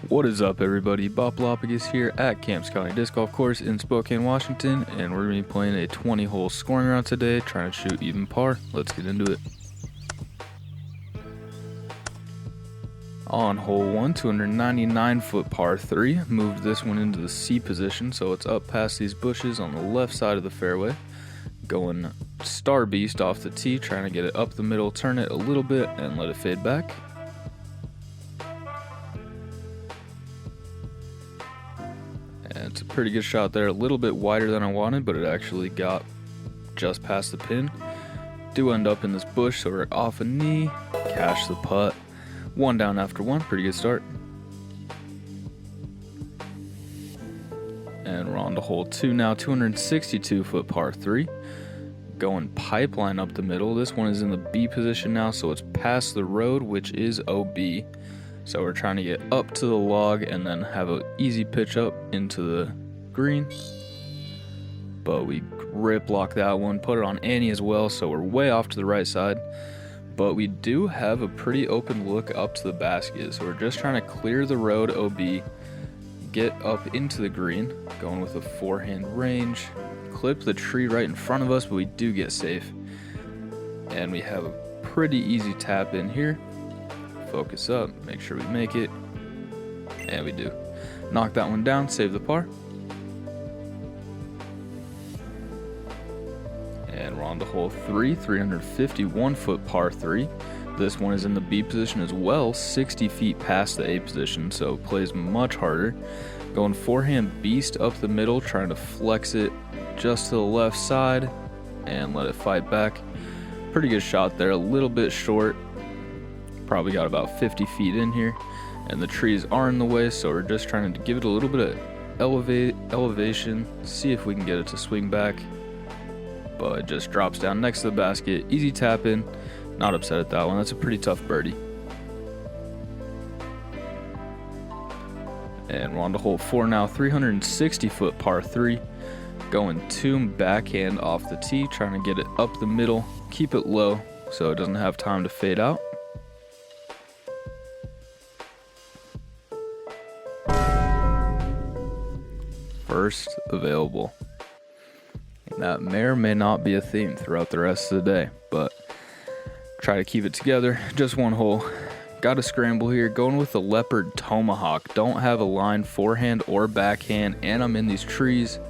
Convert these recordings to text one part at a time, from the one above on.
What is up, everybody? Boplophagus here at Camp Sekani Disc Golf Course in Spokane, Washington, and we're going to be playing a 20-hole scoring round today, trying to shoot even par. Let's get into it. On hole 1, 299-foot par 3. Moved this one into the C position, so it's up past these bushes on the left side of the fairway. Going star beast off the tee, trying to get it up the middle, turn it a little bit, and let it fade back. And it's a pretty good shot there, a little bit wider than I wanted, but it actually got just past the pin. Do end up in this bush, so we're off a knee, cash the putt. One down after one, pretty good start. And we're on to hole 2 now, 262-foot par 3. Going pipeline up the middle. This one is in the B position now, so it's past the road, which is OB. So we're trying to get up to the log and then have an easy pitch up into the green. But we rip lock that one, put it on Annie as well, so we're way off to the right side. But we do have a pretty open look up to the basket, so we're just trying to clear the road OB, get up into the green, going with a forehand range, clip the tree right in front of us, but we do get safe. And we have a pretty easy tap in here. Focus up, make sure we make it, and we do. Knock that one down, save the par. And we're on to hole 3, 351-foot par 3. This one is in the B position as well, 60 feet past the A position, so plays much harder. Going forehand beast up the middle, trying to flex it just to the left side and let it fight back. Pretty good shot there, a little bit short. Probably got about 50 feet in here, and the trees are in the way, so we're just trying to give it a little bit of elevation, see if we can get it to swing back. But it just drops down next to the basket. Easy tap in. Not upset at that one. That's a pretty tough birdie. And we're on to hole 4 now, 360-foot par 3. Going tomb backhand off the tee, trying to get it up the middle, keep it low so it doesn't have time to fade out. First available. That may or may not be a theme throughout the rest of the day, but try to keep it together. Just one hole. Got a scramble here, going with the leopard tomahawk. Don't have a line forehand or backhand, and I'm in these trees.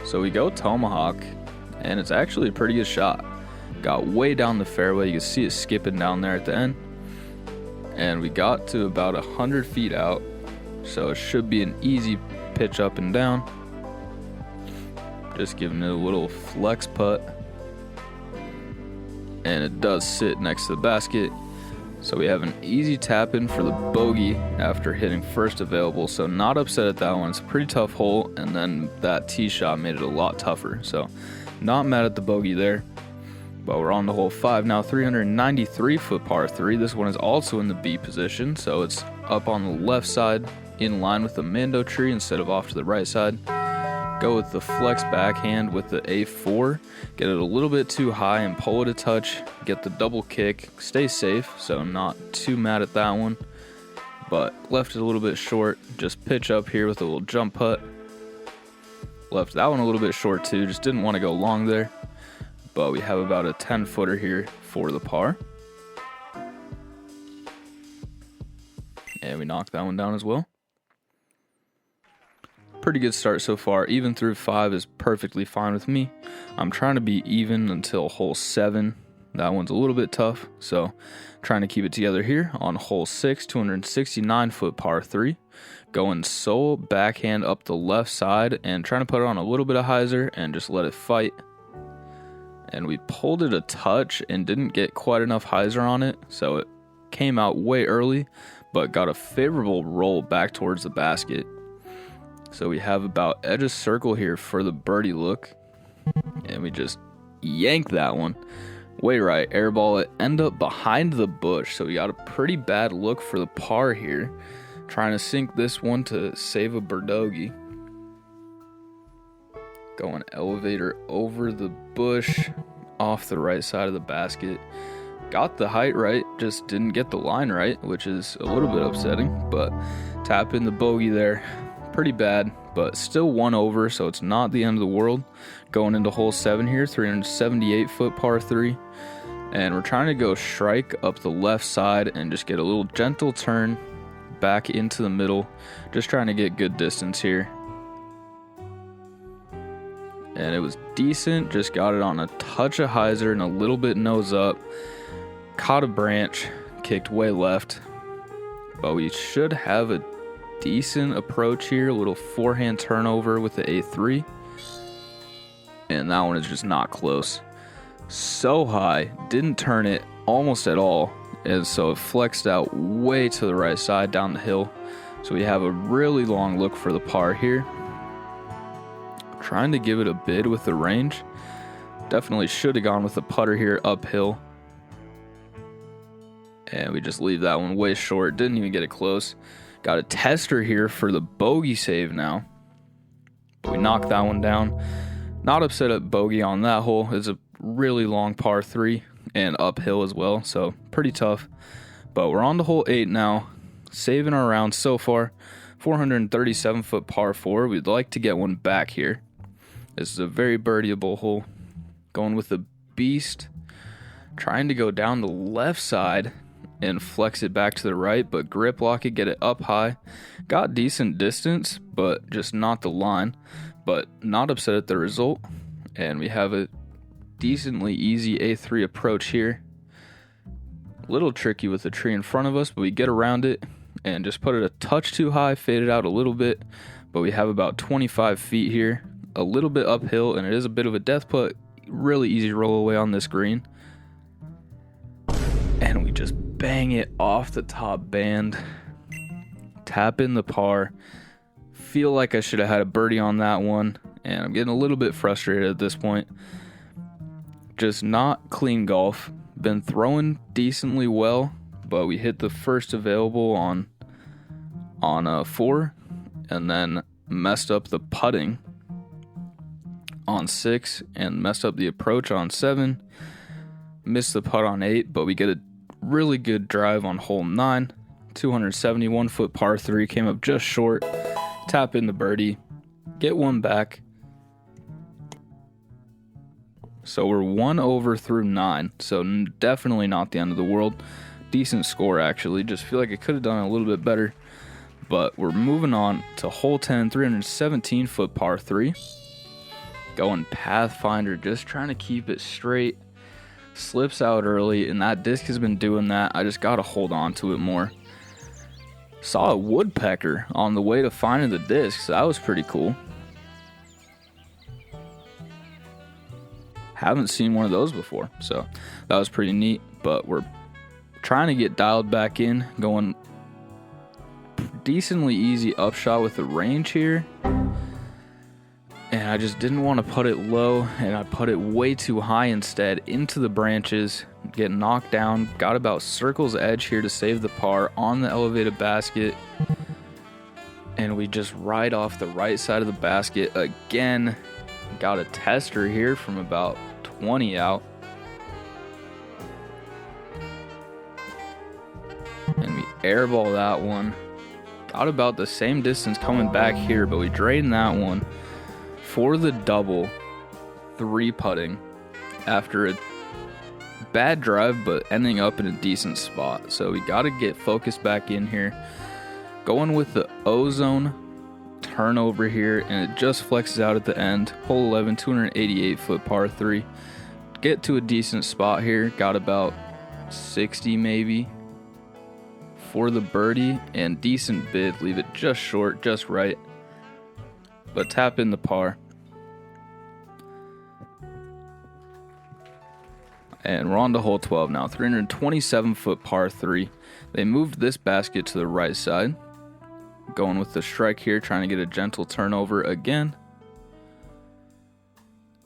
So we go tomahawk, and it's actually a pretty good shot. Got way down the fairway. You can see it skipping down there at the end. And we got to about 100 feet out, so it should be an easy pitch up and down. Just giving it a little flex putt, and it does sit next to the basket, so we have an easy tap in for the bogey after hitting first available. So not upset at that one. It's a pretty tough hole, and then that tee shot made it a lot tougher, so not mad at the bogey there. But we're on to hole 5 now, 393-foot par 3. This one is also in the B position, so it's up on the left side in line with the Mando tree instead of off to the right side. Go with the flex backhand with the A4, get it a little bit too high and pull it a touch, get the double kick, stay safe, so not too mad at that one, but left it a little bit short. Just pitch up here with a little jump putt. Left that one a little bit short too, just didn't want to go long there, but we have about a 10-footer here for the par. And we knocked that one down as well. Pretty good start so far. Even through 5 is perfectly fine with me. I'm trying to be even until hole 7. That one's a little bit tough, so trying to keep it together here on hole 6, 269-foot par 3. Going sole backhand up the left side and trying to put it on a little bit of hyzer and just let it fight. And we pulled it a touch and didn't get quite enough hyzer on it, so it came out way early, but got a favorable roll back towards the basket. So we have about edge of circle here for the birdie look, and we just yank that one way right, airball it, end up behind the bush, so we got a pretty bad look for the par here, trying to sink this one to save a birdogey. Going elevator over the bush off the right side of the basket, got the height right, just didn't get the line right, which is a little bit upsetting, but tap in the bogey there. Pretty bad, but still 1 over, so it's not the end of the world. Going into hole 7 here, 378 foot par 3. And we're trying to go strike up the left side and just get a little gentle turn back into the middle. Just trying to get good distance here. And it was decent, just got it on a touch of hyzer and a little bit nose up. Caught a branch, kicked way left. But we should have a decent approach here, a little forehand turnover with the A3. And that one is just not close. So high, didn't turn it almost at all, and so it flexed out way to the right side down the hill. So we have a really long look for the par here. Trying to give it a bid with the range. Definitely should have gone with the putter here uphill. And we just leave that one way short, didn't even get it close. Got a tester here for the bogey save now. But we knocked that one down. Not upset at bogey on that hole. It's a really long par 3 and uphill as well, so pretty tough. But we're on to hole 8 now, saving our round so far. 437 foot par 4. We'd like to get one back here. This is a very birdieable hole. Going with the beast, trying to go down the left side and flex it back to the right, but grip lock it, get it up high. Got decent distance, but just not the line. But not upset at the result, and we have a decently easy A3 approach here. A little tricky with the tree in front of us, but we get around it and just put it a touch too high, fade it out a little bit, but we have about 25 feet here, a little bit uphill, and it is a bit of a death putt. Really easy roll away on this green, and we just bang it off the top band, tap in the par. Feel like I should have had a birdie on that one, and I'm getting a little bit frustrated at this point. Just not clean golf. Been throwing decently well, but we hit the first available on 4, and then messed up the putting on 6, and messed up the approach on 7. Missed the putt on 8, but we get a really good drive on hole 9. 271 foot par 3, came up just short. Tap in the birdie, get one back. So we're 1 over through 9, so definitely not the end of the world. Decent score, actually. Just feel like I could have done a little bit better. But we're moving on to hole 10, 317 foot par 3. Going Pathfinder, just trying to keep it straight. Slips out early, and that disc has been doing that. I just got to hold on to it more. Saw a woodpecker on the way to finding the disc, so that was pretty cool. Haven't seen one of those before, so that was pretty neat. But we're trying to get dialed back in, going decently easy upshot with the range here. And I just didn't want to put it low, and I put it way too high instead into the branches. Get knocked down, got about circle's edge here to save the par on the elevated basket, and we just ride off the right side of the basket again. Got a tester here from about 20 out, and we airball that one. Got about the same distance coming back here, but we drained that one for the double, 3 putting after a bad drive, but ending up in a decent spot. So we got to get focused back in here. Going with the ozone turnover here, and it just flexes out at the end. Hole 11, 288 foot par 3. Get to a decent spot here. Got about 60 maybe for the birdie, and decent bid. Leave it just short, just right, but tap in the par. And we're on to hole 12 now, 327 foot par 3. They moved this basket to the right side. Going with the strike here, trying to get a gentle turnover again.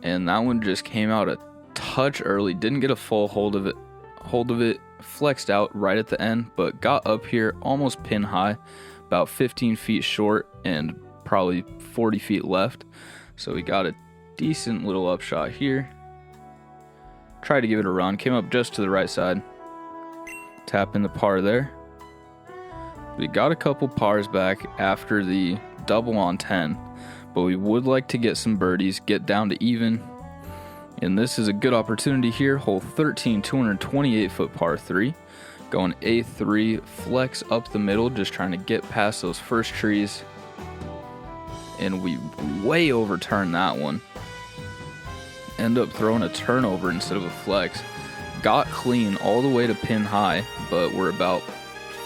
And that one just came out a touch early. Didn't get a full hold of it. Flexed out right at the end, but got up here almost pin high, about 15 feet short and probably 40 feet left. So we got a decent little upshot here. Tried to give it a run, came up just to the right side, Tap in the par there. We got a couple pars back after the double on 10, but we would like to get some birdies, get down to even. And this is a good opportunity here. Hole 13, 228 foot par 3. Going A3, flex up the middle, just trying to get past those first trees. And we way overturn that one. End up throwing a turnover instead of a flex. Got clean all the way to pin high, but we're about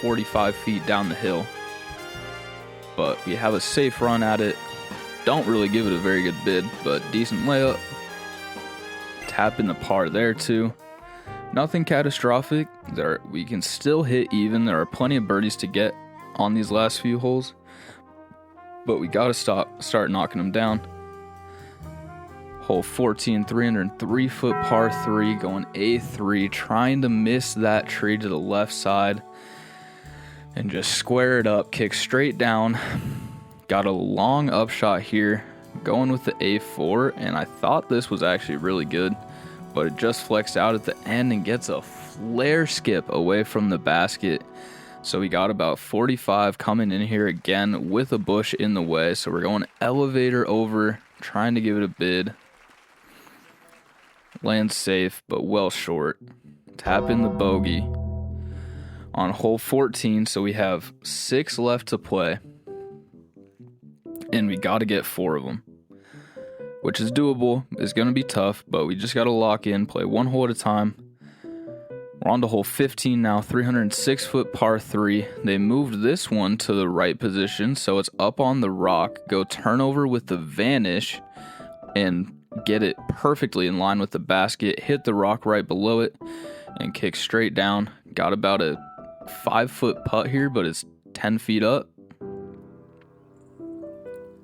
45 feet down the hill. But we have a safe run at it. Don't really give it a very good bid, but decent layup. Tap in the par there too. Nothing catastrophic. We can still hit even. There are plenty of birdies to get on these last few holes, but we gotta start knocking them down. Hole 14, 303 foot par 3, going A3, trying to miss that tree to the left side and just square it up, kick straight down. Got a long upshot here, going with the A4, and I thought this was actually really good, but it just flexed out at the end and gets a flare skip away from the basket. So we got about 45 coming in here again with a bush in the way. So we're going elevator over, trying to give it a bid. Land safe, but well short. Tap in the bogey on hole 14. So we have 6 left to play, and we got to get 4 of them, which is doable. It's going to be tough, but we just got to lock in, play one hole at a time. We're on to hole 15 now, 306 foot par 3. They moved this one to the right position, so it's up on the rock. Go turnover with the vanish and get it perfectly in line with the basket. Hit the rock right below it and kick straight down. Got about a 5-foot putt here, but it's 10 feet up.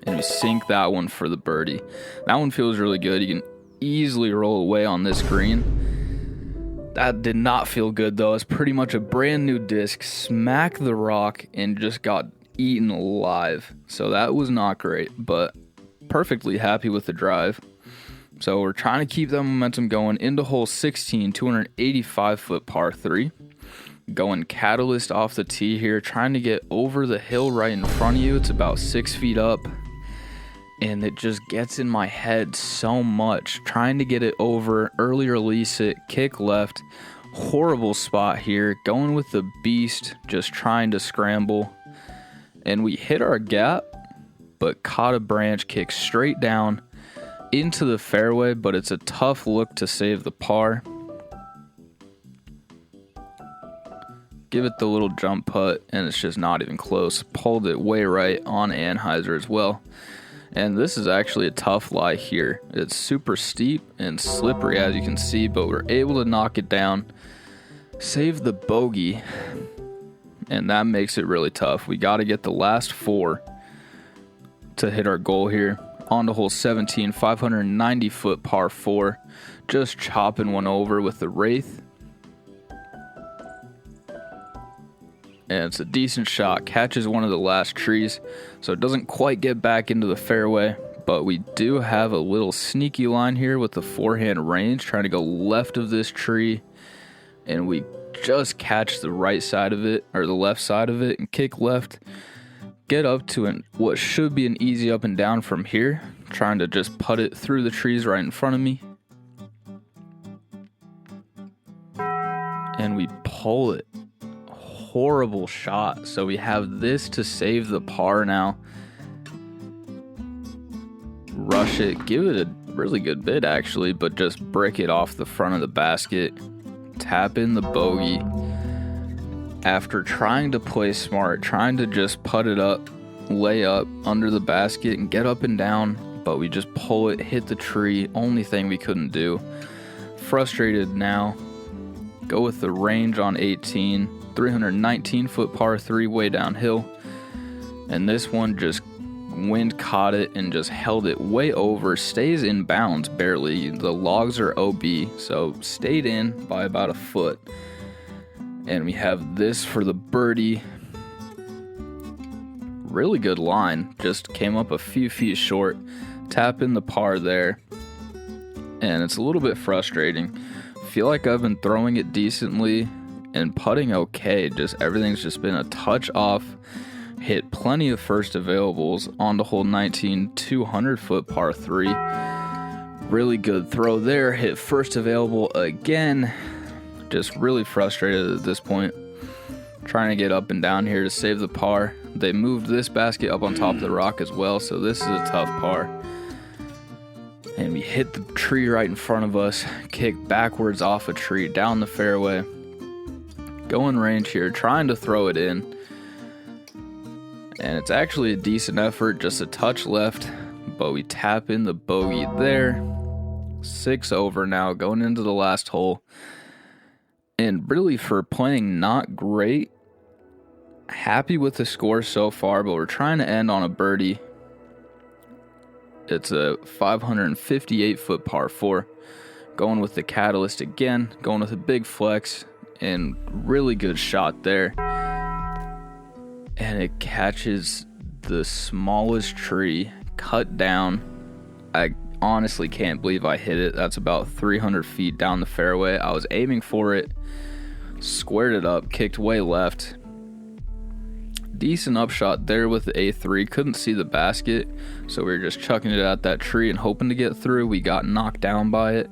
And we sink that one for the birdie. That one feels really good. You can easily roll away on this green. That did not feel good though. It's pretty much a brand new disc. Smack the rock and just got eaten alive. So that was not great, but perfectly happy with the drive. So we're trying to keep that momentum going into hole 16, 285 foot par 3. Going catalyst off the tee here, trying to get over the hill right in front of you. It's about 6 feet up, and it just gets in my head so much. Trying to get it over, early release it, kick left. Horrible spot here. Going with the beast, just trying to scramble. And we hit our gap, but caught a branch, kick straight down into the fairway, but it's a tough look to save the par. Give it the little jump putt, and it's just not even close. Pulled it way right on Anheuser as well. And this is actually a tough lie here. It's super steep and slippery, as you can see, but we're able to knock it down, save the bogey, and that makes it really tough. We got to get the last 4 to hit our goal here. On to hole 17, 590 foot par 4. Just chopping one over with the Wraith. And it's a decent shot. Catches one of the last trees, so it doesn't quite get back into the fairway. But we do have a little sneaky line here with the forehand range, trying to go left of this tree. And we just catch the right side of it, or the left side of it, and kick left. Get up to what should be an easy up and down from here. Trying to just putt it through the trees right in front of me. And we pull it. Horrible shot. So we have this to save the par now. Rush it. Give it a really good bid actually, but just brick it off the front of the basket. Tap in the bogey. After trying to play smart, trying to just putt it up, lay up under the basket and get up and down, but we just pull it, hit the tree. Only thing we couldn't do. Frustrated now. Go with the range on 18. 319 foot par 3 way downhill, and this one just wind caught it and just held it way over. Stays in bounds barely. The logs are OB, so stayed in by about a foot. And we have this for the birdie. Really good line, just came up a few feet short. Tap in the par there, and it's a little bit frustrating. Feel like I've been throwing it decently and putting okay. Just everything's just been a touch off. Hit plenty of first availables on to hole 19, 200 foot par 3. Really good throw there. Hit first available again. Just really frustrated at this point. Trying to get up and down here to save the par. They moved this basket up on top of the rock as well, so this is a tough par. And we hit the tree right in front of us. Kick backwards off a tree down the fairway. Going range here, trying to throw it in. And it's actually a decent effort, just a touch left, but we tap in the bogey there. 6 over now, going into the last hole. And really, for playing not great, happy with the score so far, but we're trying to end on a birdie. It's a 558 foot par 4. Going with the catalyst again, going with a big flex, and really good shot there. And it catches the smallest tree, cut down. I honestly can't believe I hit it. That's about 300 feet down the fairway. I was aiming for it, squared it up, kicked way left. Decent upshot there with the A3. Couldn't see the basket, so we were just chucking it at that tree and hoping to get through. We got knocked down by it.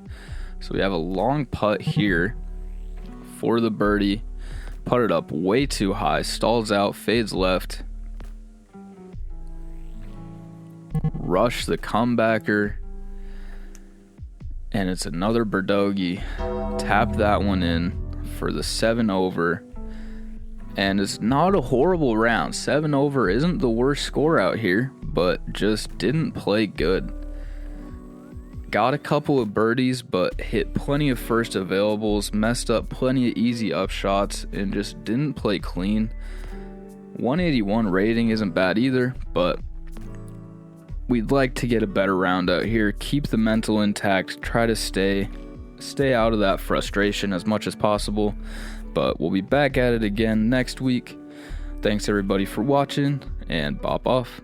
So we have a long putt here for the birdie. Putted up way too high, stalls out, fades left. Rush the comebacker. And it's another birdogey. Tap that one in for the 7 over. And it's not a horrible round. 7 over isn't the worst score out here, but just didn't play good. Got a couple of birdies, but hit plenty of first availables, messed up plenty of easy upshots, and just didn't play clean. 181 rating isn't bad either, but we'd like to get a better round out here. Keep the mental intact, try to stay out of that frustration as much as possible. But we'll be back at it again next week. Thanks everybody for watching, and bop off.